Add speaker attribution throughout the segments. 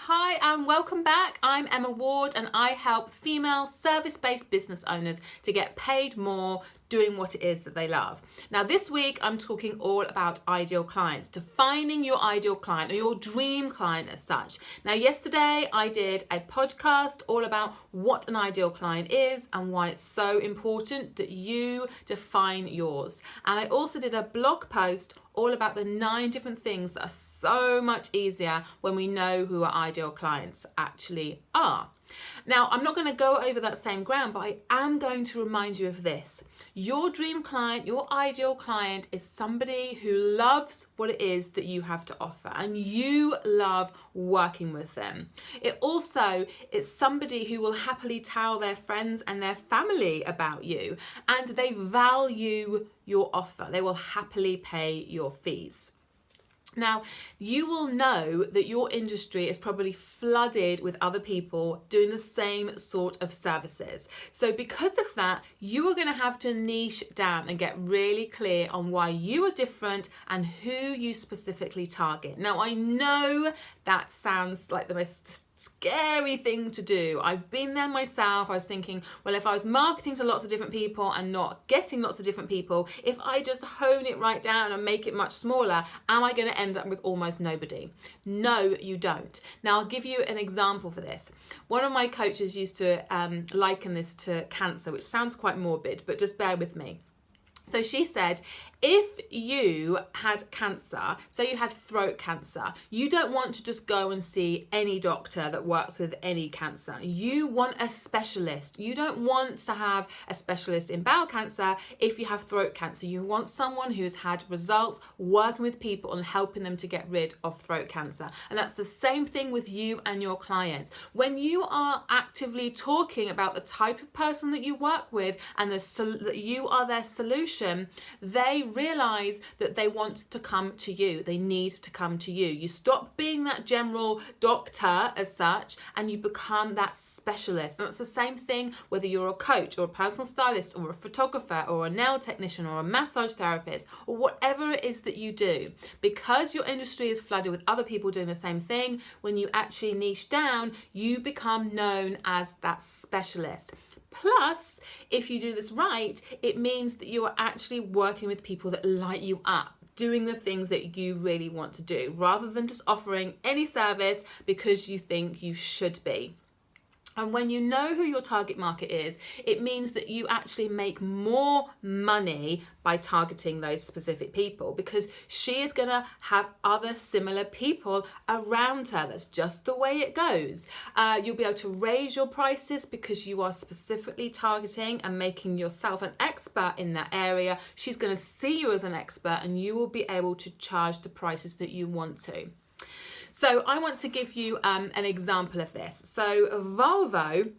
Speaker 1: Hi and welcome back. I'm Emma Ward and I help female service-based business owners to get paid more doing what it is that they love. Now this week I'm talking all about ideal clients, defining your ideal client or your dream client as such. Now yesterday I did a podcast all about what an ideal client is and why it's so important that you define yours. And I also did a blog post all about the 9 different things that are so much easier when we know who our ideal clients actually are. Now, I'm not going to go over that same ground, but I am going to remind you of this. Your dream client, your ideal client is somebody who loves what it is that you have to offer and you love working with them. It's somebody who will happily tell their friends and their family about you, and they value your offer. They will happily pay your fees. Now, you will know that your industry is probably flooded with other people doing the same sort of services. So because of that, you are going to have to niche down and get really clear on why you are different and who you specifically target. Now, I know that sounds like the most scary thing to do. I've been there myself. I was thinking, well, if I was marketing to lots of different people and not getting lots of different people, if I just hone it right down and make it much smaller, am I going to end up with almost nobody? No, you don't. Now, I'll give you an example for this. One of my coaches used to liken this to cancer, which sounds quite morbid, but just bear with me. So she said, if you had cancer, say you had throat cancer, you don't want to just go and see any doctor that works with any cancer. You want a specialist. You don't want to have a specialist in bowel cancer if you have throat cancer. You want someone who's had results working with people and helping them to get rid of throat cancer. And that's the same thing with you and your clients. When you are actively talking about the type of person that you work with and that you are their solution, they realize that they want to come to you. They need to come to you. You stop being that general doctor as such and you become that specialist. And it's the same thing whether you're a coach or a personal stylist or a photographer or a nail technician or a massage therapist or whatever it is that you do. Because your industry is flooded with other people doing the same thing, when you actually niche down, you become known as that specialist. Plus, if you do this right, it means that you are actually working with people that light you up, doing the things that you really want to do, rather than just offering any service because you think you should be. And when you know who your target market is, it means that you actually make more money by targeting those specific people because she is going to have other similar people around her. That's just the way it goes. You'll be able to raise your prices because you are specifically targeting and making yourself an expert in that area. She's going to see you as an expert and you will be able to charge the prices that you want to. So I want to give you an example of this. So Volvo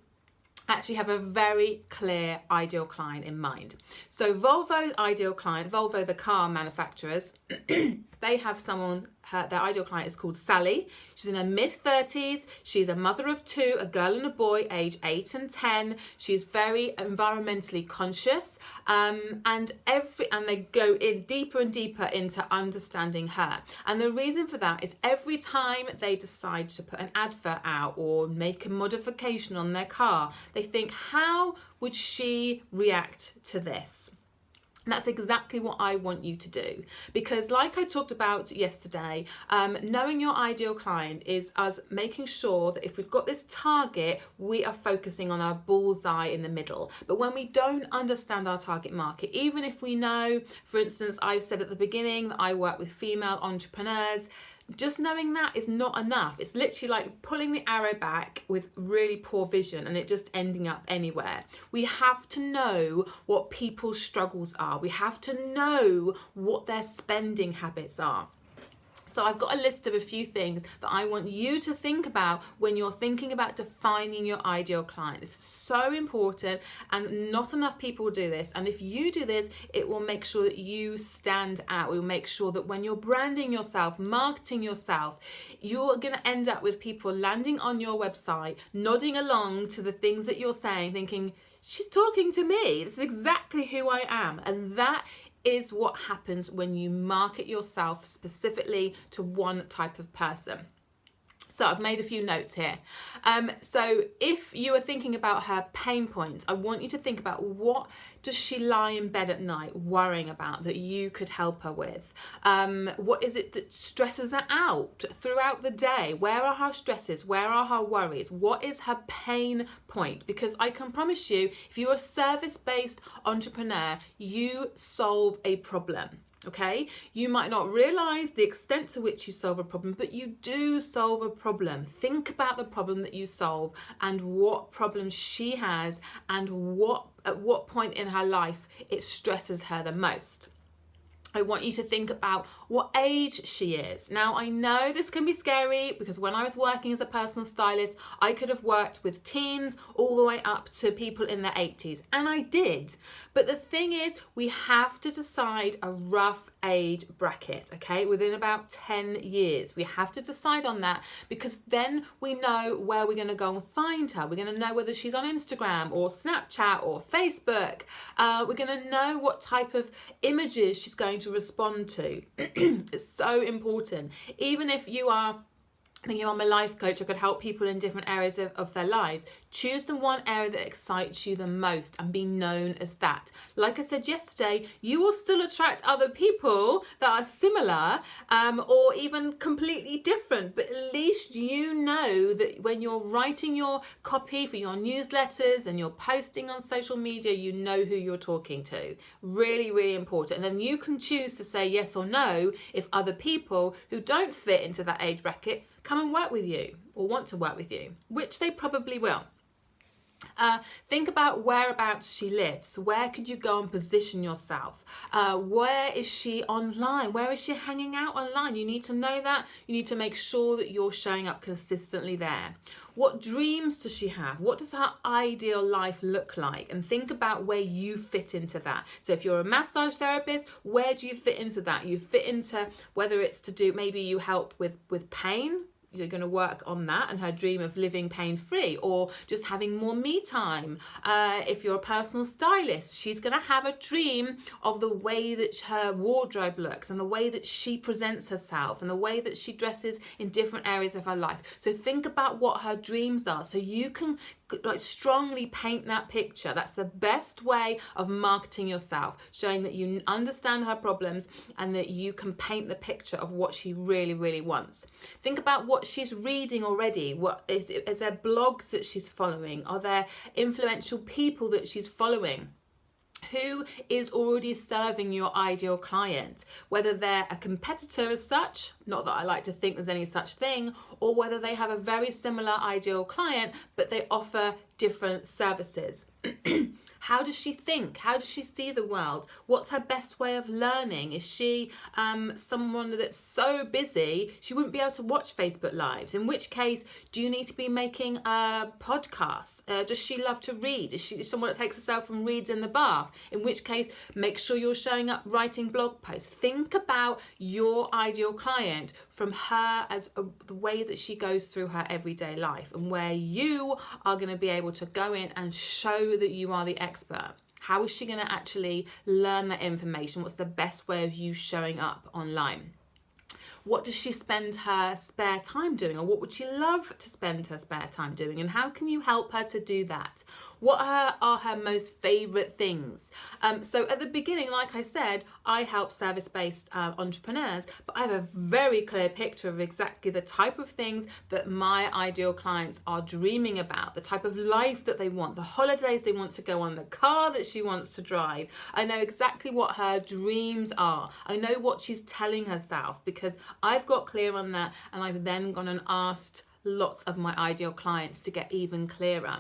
Speaker 1: actually have a very clear ideal client in mind. So Volvo's ideal client, Volvo the car manufacturers, they have someone, their ideal client is called Sally. She's in her mid-30s. She's a mother of 2, a girl and a boy, age 8 and 10. She's very environmentally conscious, and they go in deeper and deeper into understanding her. And the reason for that is every time they decide to put an advert out or make a modification on their car, they think, how would she react to this? And that's exactly what I want you to do, because like I talked about yesterday, knowing your ideal client is us making sure that if we've got this target, we are focusing on our bullseye in the middle. But when we don't understand our target market, even if we know, for instance, I said at the beginning that I work with female entrepreneurs, just knowing that is not enough. It's literally like pulling the arrow back with really poor vision and it just ending up anywhere. We have to know what people's struggles are. We have to know what their spending habits are. So I've got a list of a few things that I want you to think about when you're thinking about defining your ideal client. It's so important and not enough people do this. And if you do this, it will make sure that you stand out. It will make sure that when you're branding yourself, marketing yourself, you're going to end up with people landing on your website, nodding along to the things that you're saying, thinking, she's talking to me. This is exactly who I am. And that is what happens when you market yourself specifically to one type of person. So I've made a few notes here. So if you are thinking about her pain points, I want you to think about, what does she lie in bed at night worrying about that you could help her with? What is it that stresses her out throughout the day? Where are her stresses? Where are her worries? What is her pain point? Because I can promise you, if you're a service-based entrepreneur, you solve a problem. Okay, you might not realize the extent to which you solve a problem, but you do solve a problem. Think about the problem that you solve and what problems she has, and at what point in her life it stresses her the most. I want you to think about what age she is. Now, I know this can be scary, because when I was working as a personal stylist, I could have worked with teens all the way up to people in their 80s, and I did. But the thing is, we have to decide a rough age bracket, okay, within about 10 years. We have to decide on that, because then we know where we're going to go and find her. We're going to know whether she's on Instagram or Snapchat or Facebook. We're going to know what type of images she's going to respond to. It's so important. Even if you are thinking, I'm a life coach, I could help people in different areas of their lives, choose the one area that excites you the most and be known as that. Like I said yesterday, you will still attract other people that are similar or even completely different, but at least you know that when you're writing your copy for your newsletters and you're posting on social media, you know who you're talking to. Really, really important. And then you can choose to say yes or no if other people who don't fit into that age bracket come and work with you or want to work with you, which they probably will. Think about whereabouts she lives. Where could you go and position yourself? Where is she online? Where is she hanging out online? You need to know that. You need to make sure that you're showing up consistently there. What dreams does she have? What does her ideal life look like? And think about where you fit into that. So if you're a massage therapist, where do you fit into that? You fit into, whether it's to do, maybe you help with pain. You're going to work on that and her dream of living pain-free, or just having more me time. If you're a personal stylist, she's going to have a dream of the way that her wardrobe looks and the way that she presents herself and the way that she dresses in different areas of her life. So think about what her dreams are, so you can strongly paint that picture. That's the best way of marketing yourself, showing that you understand her problems and that you can paint the picture of what she really, really wants. Think about what she's reading already. What is there blogs that she's following? Are there influential people that she's following? Who is already serving your ideal client? Whether they're a competitor as such, not that I like to think there's any such thing, or whether they have a very similar ideal client, but they offer different services. How does she think? How does she see the world? What's her best way of learning? Is she someone that's so busy she wouldn't be able to watch Facebook Lives? In which case, do you need to be making a podcast? Does she love to read? Is she someone that takes herself and reads in the bath? In which case, make sure you're showing up writing blog posts. Think about your ideal client from her as the way that she goes through her everyday life, and where you are going to be able to go in and show that you are the expert. How is she going to actually learn that information? What's the best way of you showing up online? What does she spend her spare time doing, or what would she love to spend her spare time doing, and how can you help her to do that? What are her most favourite things? So at the beginning, like I said, I help service-based entrepreneurs, but I have a very clear picture of exactly the type of things that my ideal clients are dreaming about, the type of life that they want, the holidays they want to go on, the car that she wants to drive. I know exactly what her dreams are. I know what she's telling herself, because I've got clear on that, and I've then gone and asked lots of my ideal clients to get even clearer.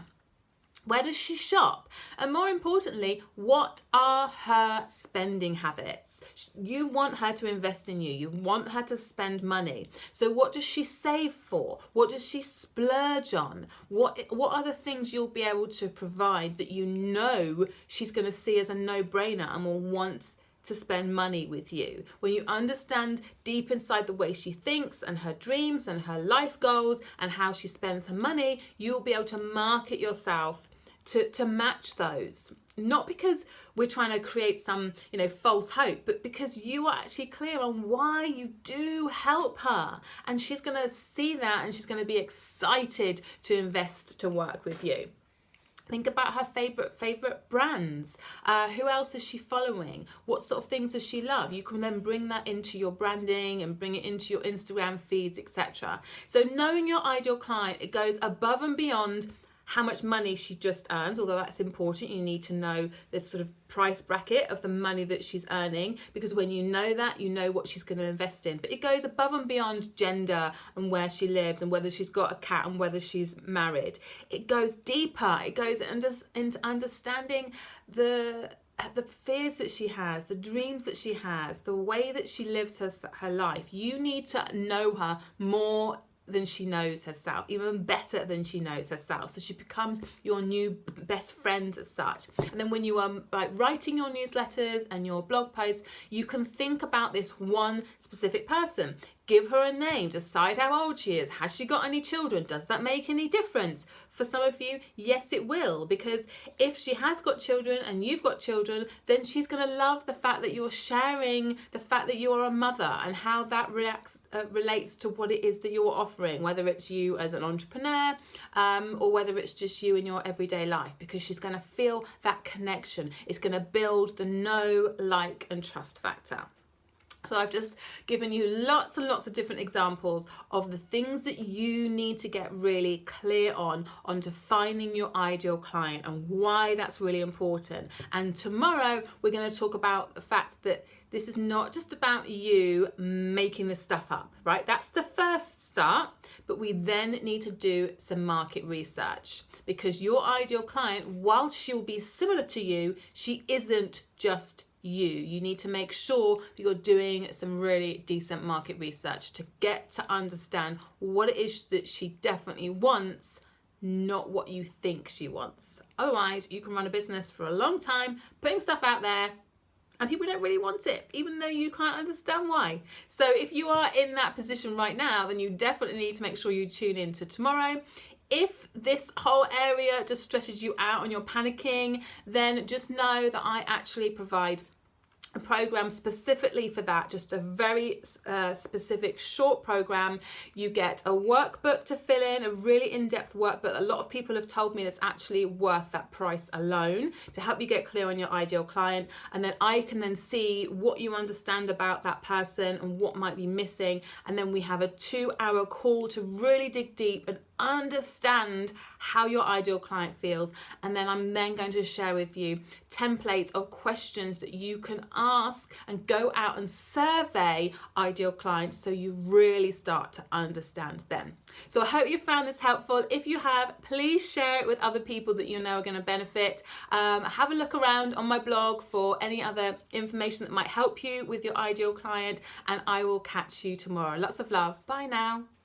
Speaker 1: Where does she shop? And more importantly, what are her spending habits? You want her to invest in you. You want her to spend money. So what does she save for? What does she splurge on? What are the things you'll be able to provide that you know she's going to see as a no-brainer and will want to spend money with you? When you understand deep inside the way she thinks and her dreams and her life goals and how she spends her money, you'll be able to market yourself to match those. not because we're trying to create some, false hope, but because you are actually clear on why you do help her. And she's going to see that and she's going to be excited to invest to work with you. Think about her favorite brands. Who else is she following? What sort of things does she love? You can then bring that into your branding and bring it into your Instagram feeds, etc. So knowing your ideal client, it goes above and beyond how much money she just earns, although that's important. You need to know the sort of price bracket of the money that she's earning, because when you know that, you know what she's going to invest in. But it goes above and beyond gender and where she lives and whether she's got a cat and whether she's married. It goes deeper. It goes into understanding the fears that she has, the dreams that she has, the way that she lives her life. You need to know her more than she knows herself, even better than she knows herself. So she becomes your new best friend as such. And then when you are writing your newsletters and your blog posts, you can think about this one specific person. Give her a name, decide how old she is. Has she got any children? Does that make any difference? For some of you, yes, it will, because if she has got children and you've got children, then she's going to love the fact that you're sharing the fact that you are a mother and how that relates to what it is that you're offering, whether it's you as an entrepreneur or whether it's just you in your everyday life, because she's going to feel that connection. It's going to build the know, like, and trust factor. So I've just given you lots and lots of different examples of the things that you need to get really clear on defining your ideal client and why that's really important. And tomorrow we're going to talk about the fact that this is not just about you making this stuff up, right? That's the first start, but we then need to do some market research, because your ideal client, while she'll be similar to you, she isn't just you need to make sure that you're doing some really decent market research to get to understand what it is that she definitely wants, not what you think she wants. Otherwise, you can run a business for a long time putting stuff out there and people don't really want it, even though you can't understand why. So if you are in that position right now, then you definitely need to make sure you tune in to tomorrow. If this whole area just stresses you out and you're panicking, then just know that I actually provide a program specifically for that, just a very specific short program. You get a workbook to fill in, a really in-depth workbook. A lot of people have told me that's actually worth that price alone to help you get clear on your ideal client. And then I can then see what you understand about that person and what might be missing. And then we have a 2-hour call to really dig deep and understand how your ideal client feels. And then I'm then going to share with you templates of questions that you can ask and go out and survey ideal clients so you really start to understand them. So I hope you found this helpful. If you have, please share it with other people that you know are going to benefit. Have a look around on my blog for any other information that might help you with your ideal client, and I will catch you tomorrow. Lots of love. Bye now.